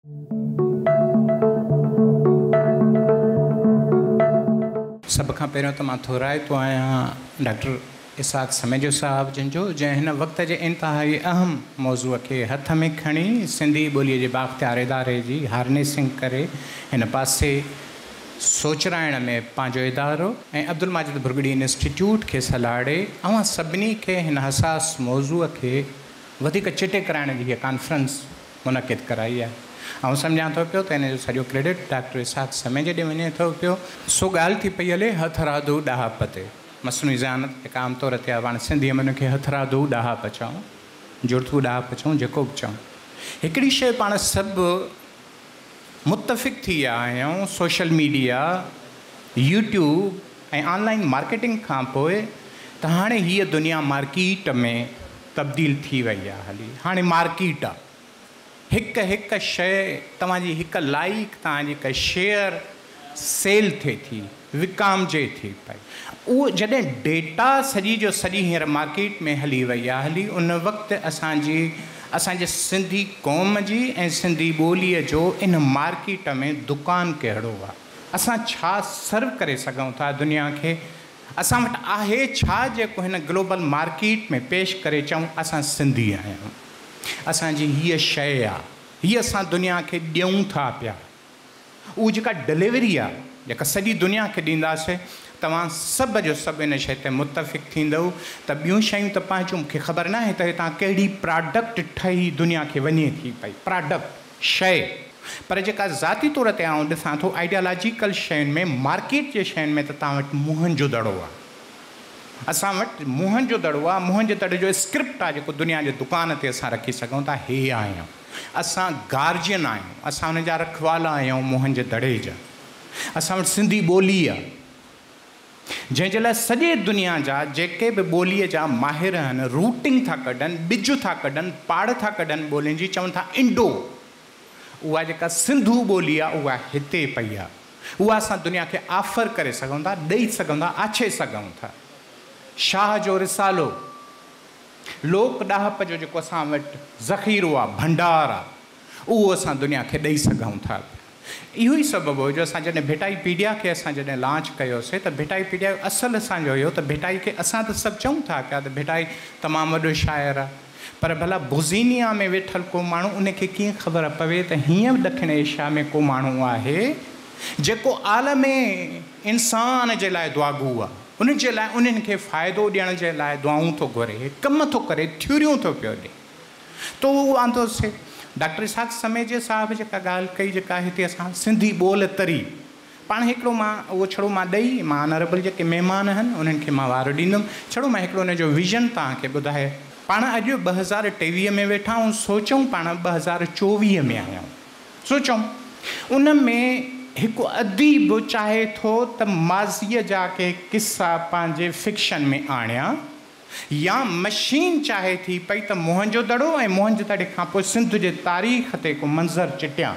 सब खां पहिरियों त मां थोराइतो आहियां डॉक्टर इसाक समेजो साहब जिनजो जंहिं हिन वक़्त जे इंतिहाई अहम मौज़ूअ खे हथ में खणी सिंधी ॿोलीअ जे बाख़्तियार इदारे जी हार्नेसिंग करे हिन पासे सोचराइण में पंहिंजो इदारो ऐं अब्दुल माजिद भुरगड़ी इंस्टीट्यूट खे सलाड़े अवां सभिनी खे हिन हसास मौज़ूअ खे वधीक चिटे कराइण जी हीअ कॉन्फ्रेंस मुनक़िद कराई आहे। ऐं सम्झां थो पियो त हिन जो सॼो क्रेडिट डॉक्टर इसाक समेज ॾे वञे थो पियो। सो ॻाल्हि थी पई हले हथरादू ॾहाप ते मसनूई ज़हानत जेका आमतौर ते आहे पाण सिंधीअ में हुनखे हथरादू ॾहाप चऊं, जुड़थू ॾहाप चऊं, जेको बि चऊं। हिकिड़ी शइ पाण सभु मुतफ़िक़ थी विया आहियूं सोशल मीडिया, यूट्यूब ऐं ऑनलाइन मार्केटिंग खां पोइ त हाणे हीअ दुनिया मार्केट में तब्दील थी वई आहे। हली हाणे मार्केट आहे, हिकु हिकु शइ तव्हांजी हिकु लाइक, तव्हांजी हिकु शेयर सेल थिए थी, विकामजे थी पई। उहो जॾहिं डेटा सॼी जो सॼी हींअर मार्केट में हली वई आहे, हली उन वक़्तु असांजे सिंधी क़ौम जी ऐं सिंधी ॿोलीअ जो इन मार्केट में दुकान कहिड़ो आहे, असां छा सर्व करे सघूं था दुनिया खे, असां वटि आहे छा जेको हिन ग्लोबल मार्केट में पेश करे चऊं असां सिंधी आहियूं, असांजी हीअ शइ आहे, हीअ असां दुनिया खे ॾियूं था पिया। उहा जेका डिलीवरी आहे जेका सॼी दुनिया खे ॾींदासीं, तव्हां सभु जो सभु इन शइ ते मुतफ़िक़ थींदव त ॿियूं शयूं त पंहिंजो मूंखे ख़बर न आहे त हितां कहिड़ी प्रोडक्ट ठही दुनिया खे वञे थी पई, प्रोडक्ट शइ। पर जेका ज़ाती तौर ते आउं ॾिसां थो आइडियोलॉजिकल शयुनि में, मार्केट जे शयुनि में त तव्हां वटि मुंहं जो दड़ो आहे, असां वटि मुंहं जो दड़ो आहे। मुंहं जे दड़े जो स्क्रिप्ट आहे जेको दुनिया जे दुकान ते असां रखी सघूं था। हे आहियूं असां गार्जियन आहियूं, असां हुन जा रखवाला आहियूं मुंहं जे दड़े जा। असां वटि सिंधी ॿोली आहे जंहिंजे लाइ सॼे दुनिया जा जेके बि ॿोलीअ जा माहिर आहिनि रूटिंग था कढनि, ॿिज था कढनि, पाड़ था कढनि ॿोलियुनि जी, चवनि था इंडो। उहा जेका सिंधू ॿोली आहे उहा हिते पई आहे, उहा असां दुनिया खे ऑफर करे सघूं था, ॾेई सघूं था, आछे सघूं था। शाह जो रिसालो, लोक ॾाहप जो जेको असां वटि ज़ख़ीरो आहे, भंडार आहे, उहो असां दुनिया खे ॾेई सघूं था। इहो ई सबबु हो जो असां जॾहिं भेटाईपीडिया खे असां जॾहिं लॉन्च कयोसीं त भेटाईपीडिया जो असुलु असांजो हुयो त भेटाई खे असां त सभु चऊं था पिया त भेटाई तमामु वॾो शाइरु आहे, पर भला बुज़ीनिया में वेठल को माण्हू उनखे कीअं ख़बर पवे त हीअं ॾखिण एशिया में को माण्हू आहे जेको आलम इंसान जे लाइ दुआगू आहे, उन जे लाइ उन्हनि खे फ़ाइदो ॾियण जे लाइ दुआऊं थो घुरे, कमु थो करे, थ्योरियूं थो पियो ॾे। त उहो आंदो से डॉक्टर इसाक समेजे साहिब जेका ॻाल्हि कई, जेका हिते असां सिंधी ॿोल तरी पाण हिकिड़ो मां उहो छड़ो मां ॾेई मां ऑनरेबल जेके महिमान आहिनि उन्हनि खे मां वारो ॾींदुमि, छड़ो मां हिकिड़ो हुनजो विज़न तव्हांखे ॿुधाए। पाण अॼु 2023 में वेठा ऐं सोचूं पाण 2024 में आहियूं, सोचूं उन में हिकु अदीब चाहे थो त माज़ीअ जा के किस्सा पंहिंजे फिक्शन में आणिया, या मशीन चाहे थी पई त मुंहं जो दड़ो ऐं मुंहं जे दड़े खां पोइ सिंध जे तारीख़ ते को मंज़र चिटियां।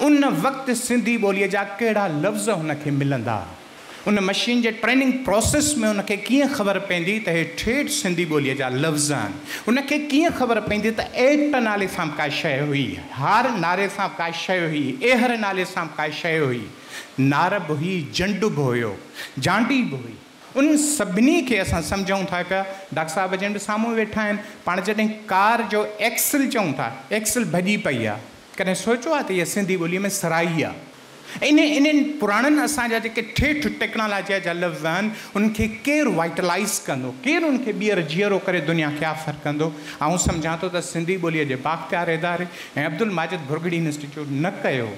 उन वक़्तु सिंधी ॿोलीअ जा कहिड़ा लफ़्ज़ हुनखे मिलंदा, उन मशीन जे ट्रेनिंग प्रोसेस में उनखे कीअं ख़बर पवंदी त हे ठेठ सिंधी ॿोलीअ जा लफ़्ज़ आहिनि, उनखे कीअं ख़बर पवंदी त एट नाले सां का शइ हुई, हार नाले सां का शइ हुई, एहर नाले सां का शइ हुई, नारब हुई, जंड बि हुयो, जांडी बि हुई। उन सभिनी खे असां सम्झूं था पिया। डॉक्टर साहिब जन बि साम्हूं वेठा आहिनि। पाण जॾहिं कार जो एक्सल चऊं था, एक्सल भॼी पई आहे, कॾहिं सोचियो आहे त इहा सिंधी ॿोलीअ में सराई आहे। इन्हनि पुराणनि असांजा जेके ठेठ टेक्नोलॉजीअ जा लफ़्ज़ आहिनि उन्हनि खे केरु वाइटलाइज़ कंदो, केरु उनखे ॿीहर जीअरो करे दुनिया खे ऑफर कंदो। ऐं सम्झां थो त सिंधी ॿोलीअ जे बाख़्तियार इदारे ऐं अब्दुल माजिद भुरगड़ी इंस्टीट्यूट न कयो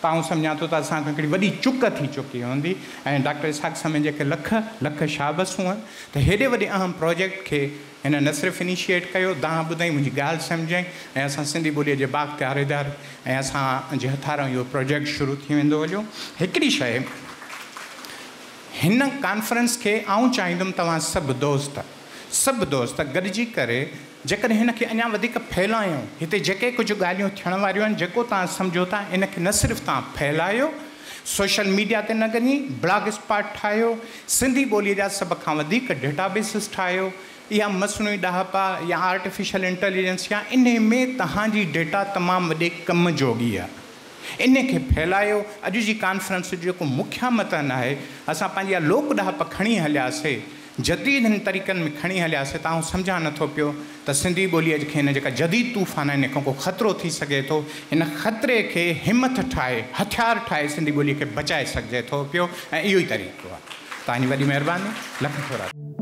त आउं सम्झां थो त असांखे हिकिड़ी वॾी चुक थी चुकी हूंदी। ऐं डॉक्टर इसाक समेज खे लख लख शाबसूं आहिनि त हेॾे वॾे अहम प्रोजेक्ट खे हिन न सिर्फ़ु इनिशिएट कयो, तव्हां ॿुधाई, मुंहिंजी ॻाल्हि सम्झाई, ऐं असां सिंधी ॿोलीअ जे बाख़्तियार इदारे ऐं असांजे हथारां इहो प्रोजेक्ट शुरू थी वेंदो हलियो। हिकिड़ी शइ हिन कॉन्फ्रेंस खे आउं चाहींदुमि तव्हां सभु दोस्त गॾिजी करे जेकॾहिं हिन खे अञा वधीक फैलायूं, हिते जेके कुझु ॻाल्हियूं थियण वारियूं आहिनि जेको तव्हां सम्झो था इन खे न सिर्फ़ु तव्हां फैलायो, सोशल मीडिया ते न ॻणी, ब्लॉग स्पॉट ठाहियो, सिंधी ॿोलीअ जा सभ खां वधीक डेटाबेसिस ठाहियो, या मसनूई ॾाहपा या आर्टिफिशियल इंटेलिजेंस या इन में तव्हांजी डेटा तमामु वॾे कम जोगी आहे। इन खे फैलायो। अॼु जी कॉन्फ्रेंस जो जेको मुख्य मतन आहे, असां पंहिंजी लोक ॾाहप खणी हलियासीं, जदीद तरीक़नि में खणी हलियासीं, तव्हां सम्झा नथो पियो त सिंधी ॿोलीअ खे हिन जेका जदीद तूफ़ान इन खां को ख़तरो थी सघे थो। हिन ख़तरे खे हिमत ठाहे, हथियार ठाहे सिंधी ॿोलीअ खे बचाए सघिजे थो पियो, ऐं इहो ई तरीक़ो आहे। तव्हांजी वॾी महिरबानी। लख थोरा।